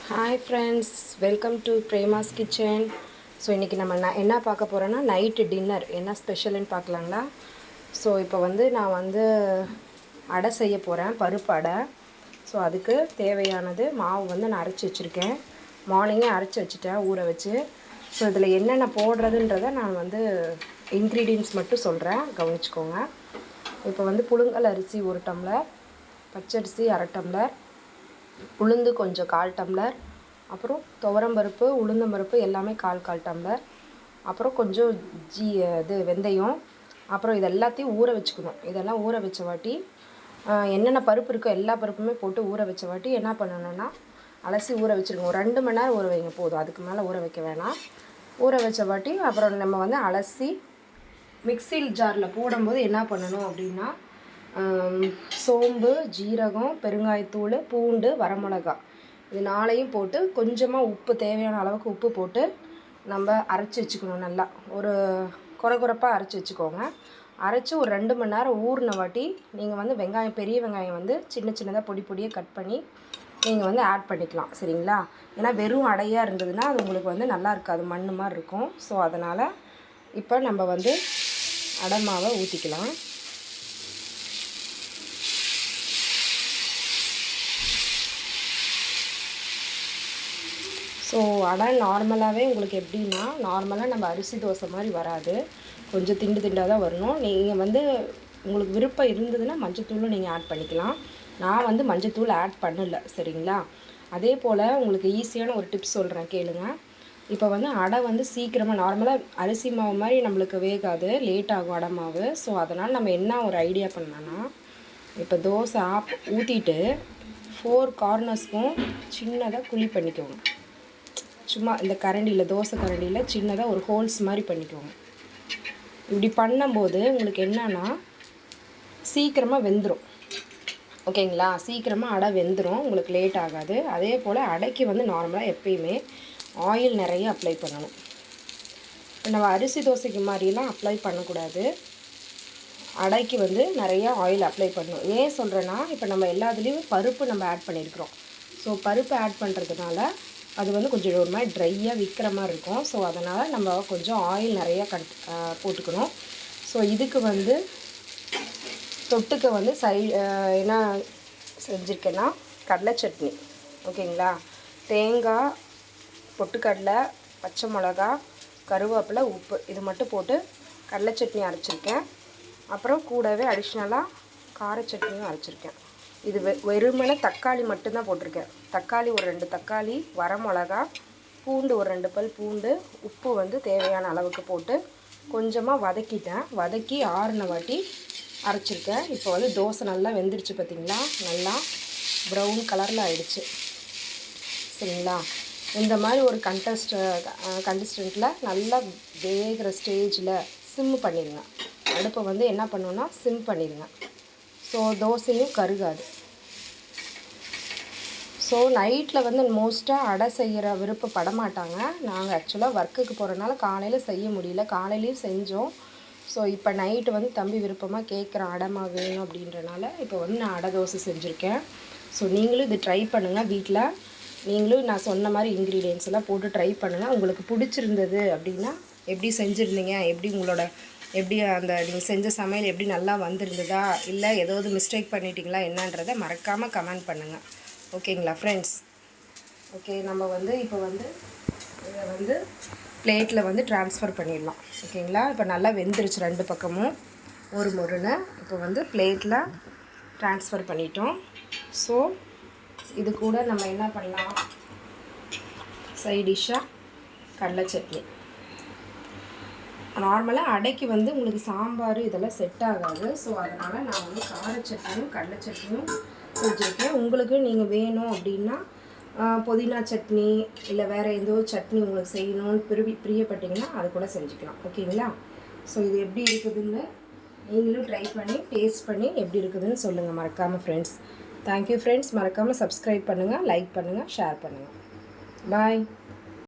Hi friends, welcome to Prema's kitchen. So இன்றைக்கி நம்ம என்ன பார்க்க போகிறோன்னா நைட்டு டின்னர் என்ன ஸ்பெஷல்னு பார்க்கலாங்களா. ஸோ இப்போ நான் அடை செய்ய போகிறேன், பருப்பு அடை. ஸோ அதுக்கு தேவையானது மாவு நான் அரைச்சி வச்சுருக்கேன். மார்னிங்கே அரைச்சி வச்சுட்டேன் ஊற வச்சு. ஸோ இதில் என்னென்ன போடுறதுன்றதை நான் இன்க்ரீடியன்ட்ஸ் மட்டும் சொல்கிறேன், கவனிச்சுக்கோங்க. இப்போ புழுங்கல் அரிசி 1 டம்ளர், பச்சரிசி 1/2 டம்ளர், உளுந்து கொஞ்சம் 1/4 டம்ளர், அப்புறம் துவரம்பருப்பு உளுந்தம்பருப்பு எல்லாமே 1/4 டம்ளர், அப்புறம் கொஞ்சம் வெந்தயம், அப்புறம் இது எல்லாத்தையும் ஊற வச்சுக்கணும். இதெல்லாம் ஊற வச்ச வாட்டி என்னென்ன பருப்பு இருக்கோ எல்லா பருப்புமே போட்டு ஊற வச்ச வாட்டி என்ன பண்ணணுன்னா அலசி ஊற வச்சுருங்க. ஒரு 2 மணி நேரம் ஊற வைங்க போதும், அதுக்கு மேலே ஊற வைக்க வேணாம். ஊற வச்ச வாட்டி அப்புறம் நம்ம அலசி மிக்சியில் ஜாரில் போடும்போது என்ன பண்ணணும் அப்படின்னா சோம்பு, ஜீரகம், பெருங்காயத்தூள், பூண்டு, வரமிளகா இது 4ஐயும் போட்டு கொஞ்சமாக உப்பு, தேவையான அளவுக்கு உப்பு போட்டு நம்ம அரைச்சி வச்சுக்கணும். நல்லா ஒரு குறப்பாக அரைச்சி வச்சுக்கோங்க. அரைச்சி ஒரு 2 மணி நேரம் ஊறின வாட்டி நீங்கள் வெங்காயம், பெரிய வெங்காயம் சின்ன சின்னதாக பொடியாக கட் பண்ணி நீங்கள் ஆட் பண்ணிக்கலாம், சரிங்களா. ஏன்னா வெறும் அடையாக இருந்ததுன்னா அது உங்களுக்கு நல்லா இருக்காது, மண் மாதிரி இருக்கும். ஸோ அதனால் இப்போ நம்ம அடை மாவை ஊற்றிக்கலாம். ஸோ அடை நார்மலாகவே உங்களுக்கு எப்படின்னா, நார்மலாக நம்ம அரிசி தோசை மாதிரி வராது, கொஞ்சம் திண்டாக தான் வரணும். நீங்கள் உங்களுக்கு விருப்பம் இருந்ததுன்னா மஞ்சத்தூளும் நீங்கள் ஆட் பண்ணிக்கலாம். நான் மஞ்சத்தூள் ஆட் பண்ணலை, சரிங்களா. அதே போல் உங்களுக்கு ஈஸியான ஒரு டிப்ஸ் சொல்கிறேன், கேளுங்க. இப்போ அடை சீக்கிரமாக நார்மலாக அரிசி மாவு மாதிரி நம்மளுக்கு வேகாது, லேட் ஆகும் அடை மாவு. ஸோ அதனால் நம்ம என்ன ஒரு ஐடியா பண்ணோன்னா, இப்போ தோசை ஊற்றிட்டு 4 கார்னர்ஸ்க்கும் சின்னதாக குழி பண்ணிக்கோங்க. சும்மா இந்த கரண்டியில், தோசை கரண்டியில் சின்னதாக ஒரு ஹோல்ஸ் மாதிரி பண்ணிக்கோங்க. இப்படி பண்ணும்போது உங்களுக்கு என்னன்னா சீக்கிரமாக வெந்துடும், ஓகேங்களா. சீக்கிரமாக அடை வெந்துடும், உங்களுக்கு லேட் ஆகாது. அதே போல் அடைக்கு நார்மலாக எப்பயுமே ஆயில் நிறைய அப்ளை பண்ணணும். நம்ம அரிசி தோசைக்கு மாதிரிலாம் அப்ளை பண்ணக்கூடாது, அடைக்கு நிறையா ஆயில் அப்ளை பண்ணணும். ஏன் சொல்கிறேன்னா, இப்போ நம்ம எல்லாத்துலேயும் பருப்பு நம்ம ஆட் பண்ணியிருக்கிறோம். ஸோ பருப்பு ஆட் பண்ணுறதுனால அது கொஞ்சம் ஒரு மாதிரி ட்ரையாக விற்கிற மாதிரி இருக்கும். ஸோ அதனால் நம்ம கொஞ்சம் ஆயில் நிறையா போட்டுக்கணும். ஸோ இதுக்கு தொட்டுக்க என்ன செஞ்சுருக்கேன்னா கடலை சட்னி, ஓகேங்களா. தேங்காய், பொட்டுக்கடலை, பச்சை மிளகா, கருவேப்பிலை, உப்பு இது மட்டும் போட்டு கடலை சட்னி அரைச்சிருக்கேன். அப்புறம் கூடவே அடிஷ்னலாக கார சட்னியும் அரைச்சிருக்கேன். இது வெறுமனே தக்காளி மட்டும்தான் போட்டிருக்கேன். தக்காளி ஒரு 2 தக்காளி, வரமிளகா, பூண்டு ஒரு 2 பல் பூண்டு, உப்பு தேவையான அளவுக்கு போட்டு கொஞ்சமாக வதக்கிட்டேன். வதக்கி ஆறின வாட்டி அரைச்சிருக்கேன். இப்போ தோசை நல்லா வெந்துடுச்சு, பார்த்திங்களா. நல்லா ப்ரௌன் கலரில் ஆயிடுச்சு, சரிங்களா. இந்த மாதிரி ஒரு கண்டஸ்டண்ட்டில் நல்லா வேகிற ஸ்டேஜில் சிம் பண்ணிடுங்க. அடுப்பை என்ன பண்ணுன்னா சிம் பண்ணிடுங்க. ஸோ தோசையும் கருகாது. ஸோ நைட்டில் மோஸ்ட்டாக அடை செய்கிற விருப்பப்பட மாட்டாங்க. நாங்கள் ஆக்சுவலாக ஒர்க்குக்கு போகிறனால காலையில் செய்ய முடியல, காலையிலையும் செஞ்சோம். ஸோ இப்போ நைட்டு தம்பி விருப்பமாக கேட்குறான் அடைமா வேணும் அப்படின்றனால இப்போ நான் அடை தோசை செஞ்சுருக்கேன். ஸோ நீங்களும் இது ட்ரை பண்ணுங்கள் வீட்டில். நீங்களும் நான் சொன்ன மாதிரி இன்க்ரீடியன்ஸ் எல்லாம் போட்டு ட்ரை பண்ணுங்கள். உங்களுக்கு பிடிச்சிருந்தது அப்படின்னா எப்படி செஞ்சுருந்தீங்க, எப்படி அந்த நீங்கள் செஞ்ச சமையல் எப்படி நல்லா வந்திருந்ததா, இல்லை ஏதாவது மிஸ்டேக் பண்ணிட்டீங்களா என்னன்றதை மறக்காமல் கமெண்ட் பண்ணுங்கள், ஓகேங்களா ஃப்ரெண்ட்ஸ். ஓகே, நம்ம இப்போ இதை பிளேட்டில் ட்ரான்ஸ்ஃபர் பண்ணிடலாம், ஓகேங்களா. இப்போ நல்லா வெந்துருச்சு 2 பக்கமும் ஒரு முருன்னு. இப்போ பிளேட்டில் ட்ரான்ஸ்ஃபர் பண்ணிட்டோம். ஸோ இது கூட நம்ம என்ன பண்ணலாம், சைட் டிஷ்ஷாக கடலை சட்னி. நார்மலாக அடைக்கு உங்களுக்கு சாம்பார் இதெல்லாம் செட் ஆகாது. ஸோ அதனால் நான் கார சட்னியும் கடலை சட்னியும் செஞ்சுருக்கேன். உங்களுக்கு நீங்கள் வேணும் அப்படின்னா புதினா சட்னி இல்லை வேறு ஏதோ சட்னி உங்களுக்கு செய்யணும்னு பிரியப்பட்டிங்கன்னா அது கூட செஞ்சுக்கலாம், ஓகேங்களா. ஸோ இது எப்படி இருக்குதுன்னு நீங்களும் ட்ரை பண்ணி டேஸ்ட் பண்ணி எப்படி இருக்குதுன்னு சொல்லுங்கள் மறக்காமல் ஃப்ரெண்ட்ஸ். Thank you friends. மறக்காமல் சப்ஸ்கிரைப் பண்ணுங்கள், லைக் பண்ணுங்கள், ஷேர் பண்ணுங்கள். பாய்.